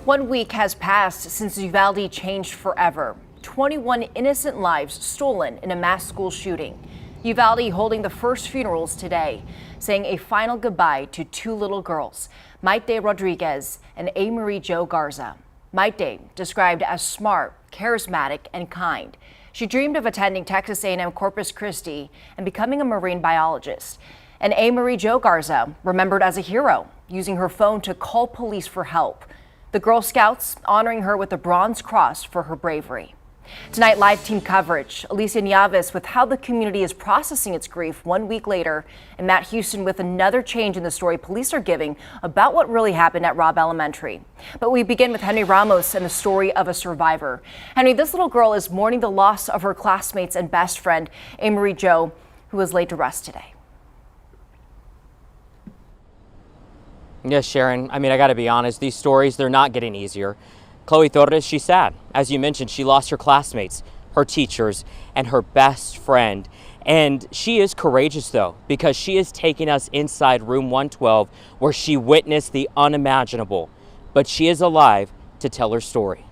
1 week has passed since Uvalde changed forever. 21 innocent lives stolen in a mass school shooting. Uvalde holding the first funerals today, saying a final goodbye to two little girls, Maite Rodriguez and Amerie Jo Garza. Maite, described as smart, charismatic, and kind. She dreamed of attending Texas A&M Corpus Christi and becoming a marine biologist. And Amerie Jo Garza, remembered as a hero, using her phone to call police for help. The Girl Scouts honoring her with a Bronze Cross for her bravery. Tonight, live team coverage. Alicia Nieves with how the community is processing its grief 1 week later, and Matt Houston with another change in the story police are giving about what really happened at Robb Elementary. But we begin with Henry Ramos and the story of a survivor. Henry, this little girl is mourning the loss of her classmates and best friend, Amerie Jo, who was laid to rest today. Yes, Sharon. I got to be honest, these stories, they're not getting easier. Khloe Torres, she's sad. As you mentioned, she lost her classmates, her teachers, and her best friend. And she is courageous, though, because she is taking us inside room 112, where she witnessed the unimaginable. But she is alive to tell her story.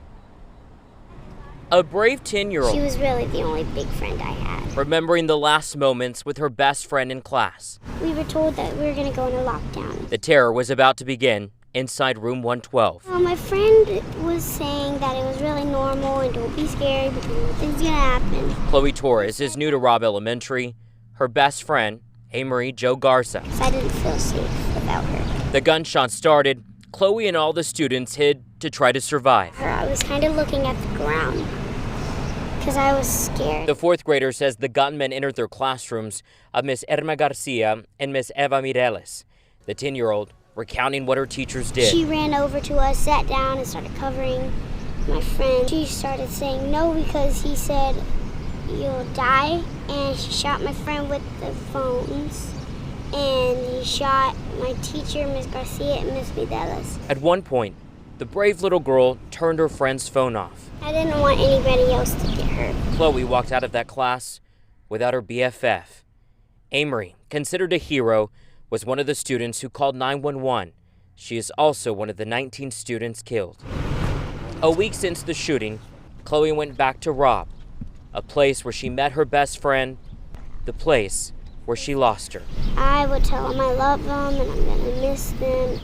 A brave 10-year-old. She was really the only big friend I had. Remembering the last moments with her best friend in class. We were told that we were going to go into lockdown. The terror was about to begin inside room 112. My friend was saying that it was really normal and don't be scared because nothing's going to happen. Khloe Torres is new to Robb Elementary. Her best friend, Amerie Jo Garza. I didn't feel safe without her. The gunshot started. Khloe and all the students hid to try to survive. I was kind of looking at the ground because I was scared. The fourth grader says the gunmen entered their classrooms of Miss Irma Garcia and Miss Eva Mireles. The 10-year-old recounting what her teachers did. She ran over to us, sat down, and started covering my friend. She started saying no because he said, "You'll die." And she shot my friend with the phones. And he shot my teacher, Miss Garcia, and Miss Mireles. At one point, the brave little girl turned her friend's phone off. I didn't want anybody else to get hurt. Khloe walked out of that class without her BFF. Amerie, considered a hero, was one of the students who called 911. She is also one of the 19 students killed. A week since the shooting, Khloe went back to Robb, a place where she met her best friend, the place where she lost her. I would tell them I love them and I'm going to miss them.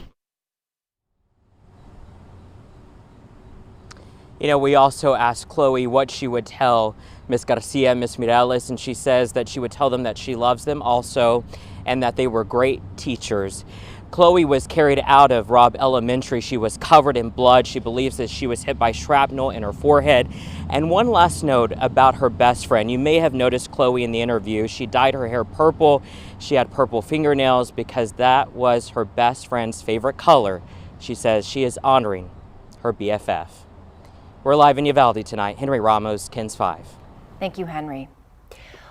We also asked Khloe what she would tell Miss Garcia and Miss Mireles, and she says that she would tell them that she loves them also and that they were great teachers. Khloe was carried out of Robb Elementary. She was covered in blood. She believes that she was hit by shrapnel in her forehead. And one last note about her best friend. You may have noticed Khloe in the interview. She dyed her hair purple. She had purple fingernails because that was her best friend's favorite color. She says she is honoring her BFF. We're live in Uvalde tonight. Henry Ramos, KENS 5. Thank you, Henry.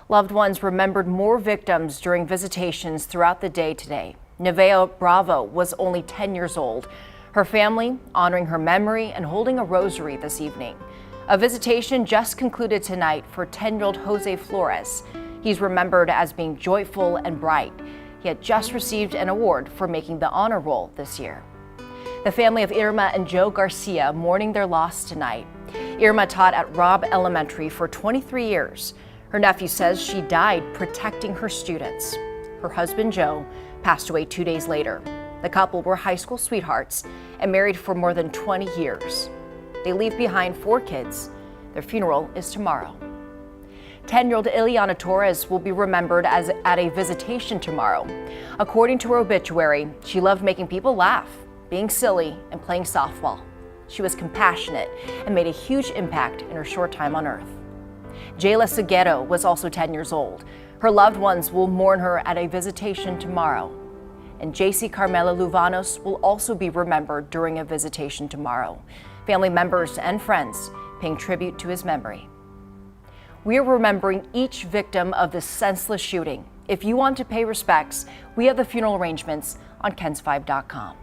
Loved ones remembered more victims during visitations throughout the day today. Nevaeh Bravo was only 10 years old. Her family honoring her memory and holding a rosary this evening. A visitation just concluded tonight for 10-year-old Jose Flores. He's remembered as being joyful and bright. He had just received an award for making the honor roll this year. The family of Irma and Joe Garcia mourning their loss tonight. Irma taught at Robb Elementary for 23 years. Her nephew says she died protecting her students. Her husband, Joe, passed away 2 days later. The couple were high school sweethearts and married for more than 20 years. They leave behind 4 kids. Their funeral is tomorrow. 10-year-old Ileana Torres will be remembered as at a visitation tomorrow. According to her obituary, she loved making people laugh, being silly, and playing softball. She was compassionate and made a huge impact in her short time on Earth. Jayla Seguero was also 10 years old. Her loved ones will mourn her at a visitation tomorrow. And JC Carmela Luvanos will also be remembered during a visitation tomorrow. Family members and friends paying tribute to his memory. We are remembering each victim of this senseless shooting. If you want to pay respects, we have the funeral arrangements on KENS5.com.